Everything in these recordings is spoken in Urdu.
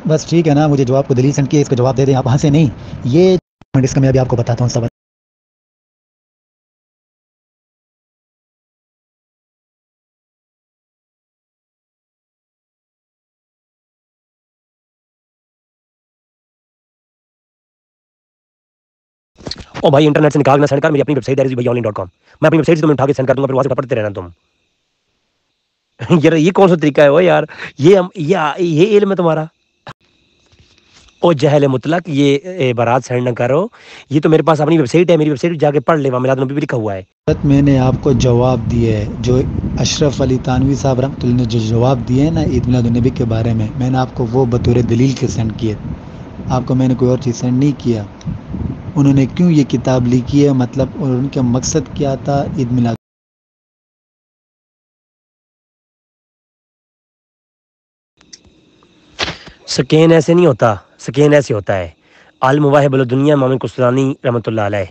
بس ٹھیک ہے نا، مجھے جو آپ کو دلیل سینڈ کی ہے اس کا جواب دے دیں آپ، وہاں سے نہیں یہ اس کا میں ابھی آپ کو بتاتا ہوں سب. او بھائی انٹرنیٹ سے نکال نہ سینڈ کر، میری اپنی ویب سائٹ ہے rizvibhaiya.online.com. میں اپنی ویب سائٹ سے تمہیں اٹھا کے سینڈ کر دوں گا، پھر وہاں سے پڑھتے رہنا تم. یار یہ کون سا طریقہ ہے وہ یار؟ یہ علم ہے تمہارا؟ او جہل مطلق، یہ عبارات سینڈ نہ کرو. یہ تو میرے پاس اپنی ویب سائٹ ہے، میری ویب سائٹ جا کے پڑھ لے، وہاں میلاد النبی بھی لکھا ہوا ہے. میں نے آپ کو جواب دیے ہے، جو اشرف علی تھانوی صاحب رحمۃ اللہ نے جو جواب دیے ہیں نا عید میلاد النبی کے بارے میں نے آپ کو وہ بطور دلیل کے سینڈ کیے. آپ کو میں نے کوئی اور چیز سینڈ نہیں کیا. انہوں نے کیوں یہ کتاب لکھی ہے، مطلب اور ان کا مقصد کیا تھا عید میلاد. سکین ایسے نہیں ہوتا، سکین ایسے ہوتا ہے. عالم واہب الدنیا امام قسطلانی رحمۃ اللہ علیہ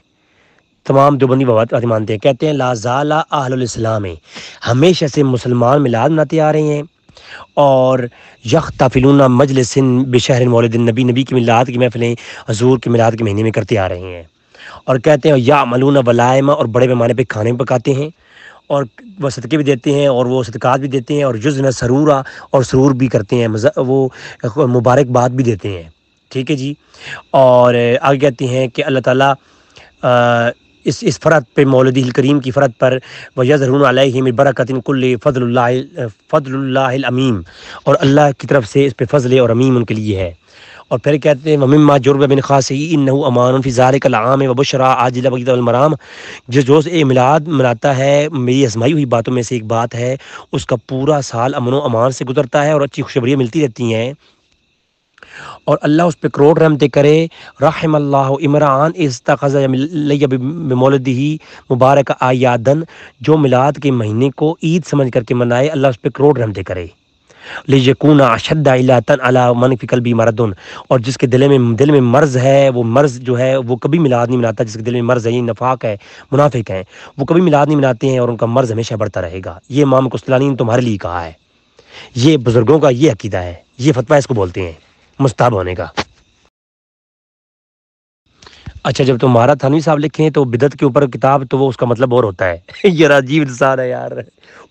تمام دیوبندی بات مانتے ہیں، کہتے ہیں لا زال اہل الاسلام، ہمیشہ سے مسلمان میلاد مناتے آ رہے ہیں، اور یختفلون مجلس بشہر مولد النبی، نبی کی میلاد کی محفلیں حضور کے میلاد کے مہینے میں کرتے آ رہے ہیں. اور کہتے ہیں یعملون ولائم، اور بڑے پیمانے پہ کھانے پکاتے ہیں، اور وہ صدقے بھی دیتے ہیں، اور وہ صدقات بھی دیتے ہیں، اور جزن سرورا، اور سرور بھی کرتے ہیں، وہ مبارکباد بھی دیتے ہیں. ٹھیک ہے جی. اور آگے کہتے ہیں کہ اللہ تعالیٰ اس فرد پہ، مولد الکریم کی فرد پر، وَيَظْهَرُونَ عَلَيْهِ مِن بَرَكَةٍ كُلِّ فضل اللہ الامیم، اور اللہ کی طرف سے اس پہ فضل اور امیم ان کے لیے ہے. اور پھر کہتے ہیں وَمِمَّا جُرِبَ مِنْ خَاصِهِ إِنَّهُ أَمَانٌ فِي ذَلِكَ الْعَامِ وَبُشْرَىٰ عَاجِلَةً وَبَعِيدَةً الْمَرَامِ. جس روز میلاد مناتا ہے، میری آزمائی ہوئی باتوں میں سے ایک بات ہے، اس کا پورا سال امن و امان سے گزرتا ہے اور اچھی خوشخبریاں ملتی رہتی ہیں، اور اللہ اس پہ کروڑ رحمتیں کرے. رحم اللہ عمران استخذ لی بمولدہ مبارک آیادن، جو میلاد کے مہینے کو عید سمجھ کر کے منائے، اللہ اس پہ کروڑ رحمتیں کرے. لیکون اشد علاتن علی من فی قلبی مرض، اور جس کے دل میں مرض ہے، وہ مرض جو ہے وہ کبھی میلاد نہیں مناتا. جس کے دل میں مرض ہے، یہ نفاق ہے، منافق ہیں، وہ کبھی میلاد نہیں مناتے ہیں، اور ان کا مرض ہمیشہ بڑھتا رہے گا. یہ امام قسطلانی نے تمہارے لیے کہا ہے، یہ بزرگوں کا یہ عقیدہ ہے، یہ فتویٰ اس کو بولتے ہیں مستحب ہونے کا. اچھا جب تمہارا تھانوی صاحب لکھیں تو بدعت کے اوپر کتاب، تو وہ اس کا مطلب اور ہوتا ہے. یہ عجیب انسان ہے یار.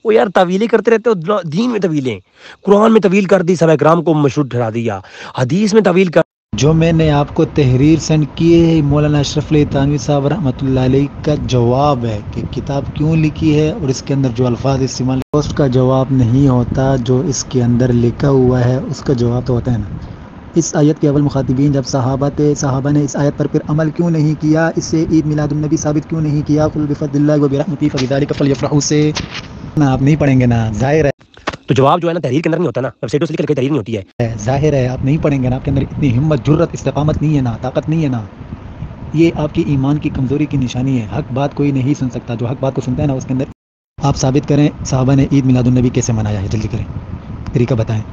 وہ یار طویلیں کرتے رہتے ہو، دین میں طویلیں، قرآن میں طویل کر دی، صحابہ کرام کو مشہور ٹھہرا دیا، حدیث میں طویل کر. جو میں نے آپ کو تحریر سینڈ کی ہے مولانا اشرف علی تھانوی صاحب رحمۃ اللہ علیہ کا جواب ہے کہ کتاب کیوں لکھی ہے، اور اس کے اندر جو الفاظ استعمال، اس کا جواب نہیں ہوتا. جو اس کے اندر لکھا ہوا ہے اس کا جواب تو ہوتا ہے نا. اس آیت کے اول مخاطبین جب صحابہ تھے، صحابہ نے اس آیت پر پھر عمل کیوں نہیں کیا، اس سے عید میلاد النبی ثابت کیوں نہیں کیا؟ قل بفضل اللہ وبرحمتہ فبذلک فلیفرحوا سے نا آپ نہیں پڑھیں گے نا، ظاہر ہے. تو جواب جو ہے نا تحریر کے اندر نہیں ہوتا نا، ویب سائٹوں سے لکھ کے تحریر نہیں ہوتی ہے. ظاہر ہے آپ نہیں پڑھیں گے نا، آپ کے اندر اتنی ہمت، جرت، استقامت نہیں ہے نا، طاقت نہیں ہے نا. یہ آپ کی ایمان کی کمزوری کی نشانی ہے. حق بات کوئی نہیں سن سکتا، جو حق بات کو سنتا ہے نا اس کے اندر. آپ ثابت کریں صحابہ نے عید میلاد النبی کیسے منایا ہے، جلدی کریں، طریقہ بتائیں.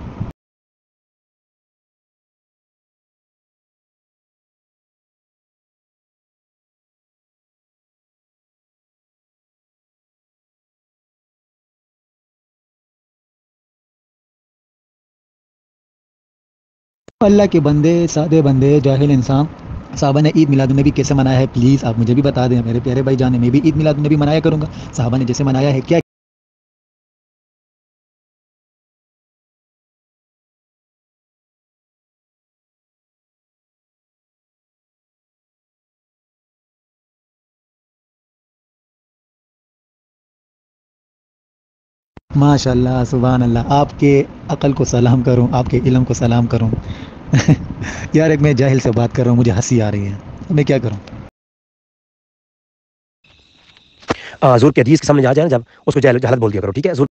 اللہ کے بندے، سادے بندے، جاہل انسان، صحابہ نے عید میلاد النبی کیسے منایا ہے؟ پلیز آپ مجھے بھی بتا دیں میرے پیارے بھائی جان. میں بھی عید میلاد النبی منایا کروں گا صحابہ نے جیسے منایا ہے. کیا ماشاء اللہ، سبحان اللہ. آپ کے عقل کو سلام کروں، آپ کے علم کو سلام کروں. یار ایک میں جاہل سے بات کر رہا ہوں، مجھے ہنسی آ رہی ہے، میں کیا کروں؟ حضور کی حدیث کے سامنے جا جائے نا جب، اس کو جہالت بول دیا کرو، ٹھیک ہے. حضور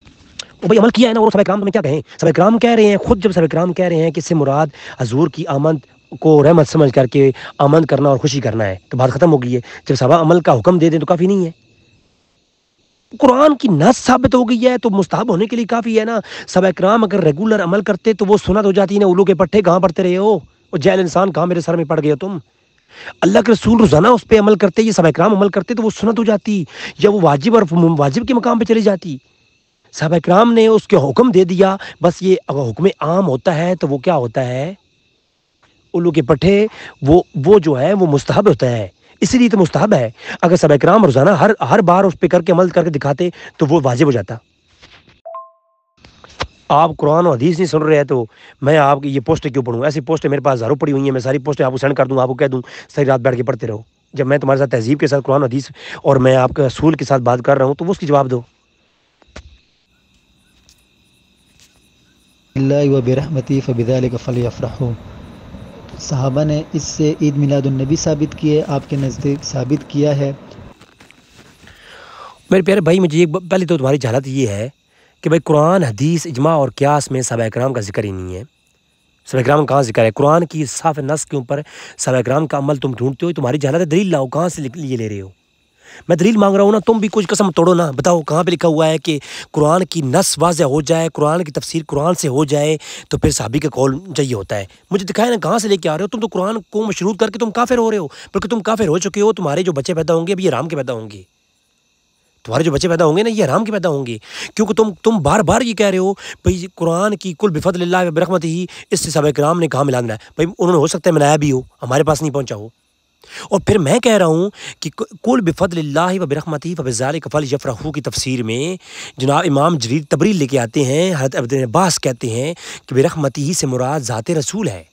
وہ بھائی عمل کیا ہے نا، اور صحابہ کرام تمہیں کیا کہیں؟ صحابہ کرام کہہ رہے ہیں، خود جب صحابہ کرام کہہ رہے ہیں کہ اس سے مراد حضور کی آمد کو رحمت سمجھ کر کے آمد کرنا اور خوشی کرنا ہے، تو بات ختم ہو گئی ہے. جب صحابہ عمل کا حکم دے دیں تو کافی نہیں ہے؟ قرآن کی نص ثابت ہو گئی ہے تو مستحب ہونے کے لیے کافی ہے نا. صحابہ کرام اگر ریگولر عمل کرتے تو وہ سنت ہو جاتی نا. الو کے پٹھے کہاں پڑھتے رہے ہو؟ اور جہل انسان کہاں میرے سر میں پڑ گئے ہو تم؟ اللہ کے رسول روزانہ اس پہ عمل کرتے، یہ صحابہ کرام عمل کرتے تو وہ سنت ہو جاتی، یا وہ واجب اور واجب کے مقام پہ چلی جاتی. صحابہ کرام نے اس کے حکم دے دیا، بس یہ اگر حکم عام ہوتا ہے تو وہ کیا ہوتا ہے؟ الو کے پٹھے وہ جو ہے وہ مستحب ہوتا ہے، اسی لیے تو مستحب ہے۔ اگر صحابہ کرام روزانہ ہر بار اس پہ کر کے عمل کر کے دکھاتے تو وہ واجب ہو جاتا۔ آپ قرآن و حدیث نہیں سن رہے ہیں تو میں آپ کی یہ پوسٹیں کیوں پڑھوں؟ ایسی پوسٹیں میرے پاس ہزاروں پڑی ہوئی ہیں، میں ساری پوسٹیں آپ کو سینڈ کر دوں، آپ کو کہہ دوں ساری رات بیٹھ کے پڑھتے رہو، جب میں تمہارے ساتھ تہذیب کے ساتھ قرآن و حدیث اور میں آپ کے اصول کے ساتھ بات کر رہا ہوں تو وہ اس کی جواب دو۔ اللہ و برحمتی فبذلک فلیفرحوا، صحابہ نے اس سے عید میلاد النبی ثابت کی ہے، آپ کے نزدیک ثابت کیا ہے؟ میرے پیارے بھائی، مجھے پہلے تو تمہاری جہالت یہ ہے کہ بھائی قرآن حدیث اجماع اور قیاس میں صحابہ کرام کا ذکر ہی نہیں ہے۔ صحابہ کرام کہاں ذکر ہے؟ قرآن کی صاف نص کے اوپر صحابہ کرام کا عمل تم ڈھونڈتے ہو، تمہاری جہالت ہے، دلیل لاؤ، کہاں سے یہ لے رہے ہو؟ میں دلیل مانگ رہا ہوں نا، تم بھی کچھ قسم توڑو نا، بتاؤ کہاں پہ لکھا ہوا ہے کہ قرآن کی نص واضح ہو جائے، قرآن کی تفسیر قرآن سے ہو جائے تو پھر صحابی کا قول چاہیے ہوتا ہے۔ مجھے دکھائے نا کہاں سے لے کے آ رہے ہو؟ تم تو قرآن کو مشروط کر کے تم کافر ہو رہے ہو، بلکہ تم کافر ہو چکے ہو، تمہارے جو بچے پیدا ہوں گے ابھی حرام کے پیدا ہوں گے، تمہارے جو بچے پیدا ہوں گے نا یہ حرام کے پیدا ہوں گے، کیونکہ تم بار بار یہ کہہ رہے ہو بھائی قرآن کی کل بفضل اللہ و برحمتہ ہی، اس سے صحابہ کرام نے کہاں ملا دینا ہے؟ بھائی انہوں نے ہو سکتا ہے منایا بھی ہو، ہمارے پاس نہیں پہنچا ہو۔ اور پھر میں کہہ رہا ہوں کہ کل بفضل اللہ و برحمتہ فبذلک فلیفرحوا کی تفسیر میں جناب امام جریر طبری لے کے آتے ہیں، حضرت ابن عباس کہتے ہیں کہ برحمتہ سے مراد ذات رسول ہے۔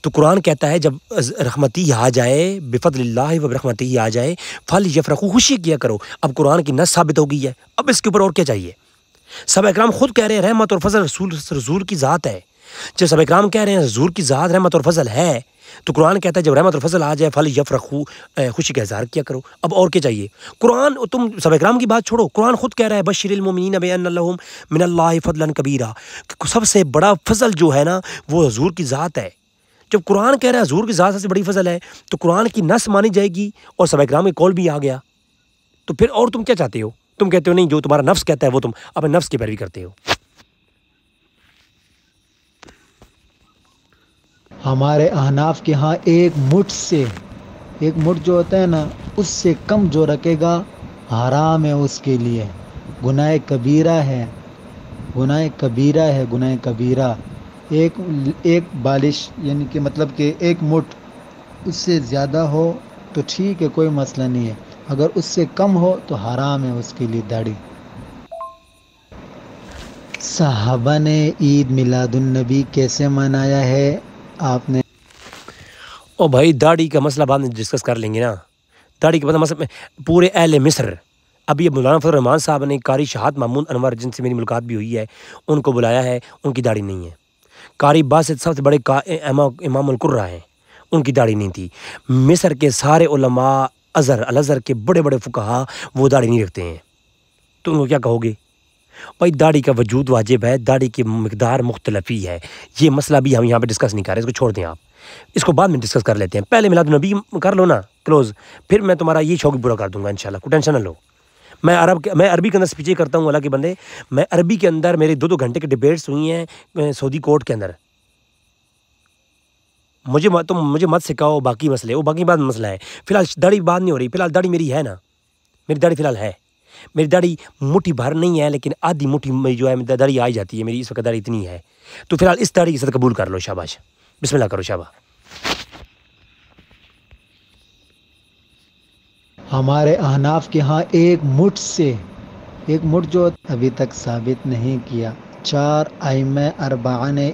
تو قرآن کہتا ہے جب رحمتی آ جائے، بفضل اللہ و برحمتہ آ جائے، فلیفرحوا، خوشی کیا کرو۔ اب قرآن کی نص ثابت ہو گئی ہے، اب اس کے اوپر اور کیا چاہیے؟ صحابہ اکرام خود کہہ رہے ہیں رحمت اور فضل رسول کی ذات ہے۔ جب صحابہ اکرام کہہ رہے ہیں حضور کی ذات رحمت اور فضل ہے تو قرآن کہتا ہے جب رحمت اور فضل آ جائے فلیفرحوا، خوشی کا اظہار کیا کرو۔ اب اور کیا چاہیے؟ قرآن، تم صحابہ اکرام کی بات چھوڑو، قرآن خود کہہ رہا ہے بشر المؤمنین بان لہم من اللہ فضلا کبیرا، سب سے بڑا فضل جو ہے نا وہ حضور کی ذات ہے۔ جب قرآن کہہ رہا ہے حضور کی ذات سے بڑی فضل ہے تو قرآن کی نص مانی جائے گی اور صحابہ اکرام کے قول بھی آ گیا، تو پھر اور تم کیا چاہتے ہو؟ تم کہتے ہو نہیں جو تمہارا نفس کہتا ہے وہ تم اپنے نفس کی پیروی کرتے ہو۔ ہمارے احناف کے ہاں ایک مٹھ جو ہوتا ہے نا اس سے کم جو رکھے گا حرام ہے اس کے لیے، گناہ کبیرہ ہے، گناہ کبیرہ ہے، گناہ کبیرہ۔ ایک بالش یعنی کہ مطلب کہ ایک مٹھ، اس سے زیادہ ہو تو ٹھیک ہے کوئی مسئلہ نہیں ہے، اگر اس سے کم ہو تو حرام ہے اس کے لیے داڑھی۔ صحابہ نے عید میلاد النبی کیسے منایا ہے آپ نے؟ او بھائی داڑھی کا مسئلہ بعد میں ڈسکس کر لیں گے نا، داڑھی کے مسئلہ میں پورے اہل مصر، ابھی مولانا فضل الرحمان صاحب نے قاری شہاد مامون انور جن سے میری ملاقات بھی ہوئی ہے ان کو بلایا ہے، ان کی داڑھی نہیں ہے۔ قاری باسط سب سے بڑے امام القرہ ہیں، ان کی داڑھی نہیں تھی۔ مصر کے سارے علماء الازہر کے بڑے بڑے فقہا وہ داڑھی نہیں رکھتے ہیں، تو ان کو کیا کہو گے؟ بھائی داڑھی کا وجود واجب ہے، داڑھی کی مقدار مختلف ہی ہے، یہ مسئلہ بھی ہم یہاں پہ ڈسکس نہیں کر رہے، اس کو چھوڑ دیں آپ، اس کو بعد میں ڈسکس کر لیتے ہیں، پہلے میلاد النبی کر لو نا کلوز، پھر میں تمہارا یہ شوق پورا کر دوں گا انشاءاللہ، کوئی ٹینشن نہ لو۔ میں عربی کے اندر سپیچیں کرتا ہوں، اللہ کے بندے، میں عربی کے اندر میرے 2 گھنٹے کے ڈیبیٹس ہوئی ہیں سعودی کورٹ کے اندر۔ مجھے مت سکھاؤ باقی مسئلے، وہ باقی بات مسئلہ ہے، فی الحال داڑھی بات نہیں ہو رہی، فی الحال داڑھی میری ہے نا، میری داڑھی فی الحال ہے، میری داڑھی مٹھی بھر نہیں ہے لیکن آدھی مٹھی میں جو ہے داڑھی آئی جاتی ہے، میری اس وقت داڑھی اتنی ہے، تو فی الحال اس داڑھی کے ساتھ قبول کر لو، شاباش، بسم اللہ کرو، شاباش۔ ہمارے احناف کے ہاں ایک مٹھ جو ابھی تک ثابت نہیں کیا، 4 ائمہ اربعہ نے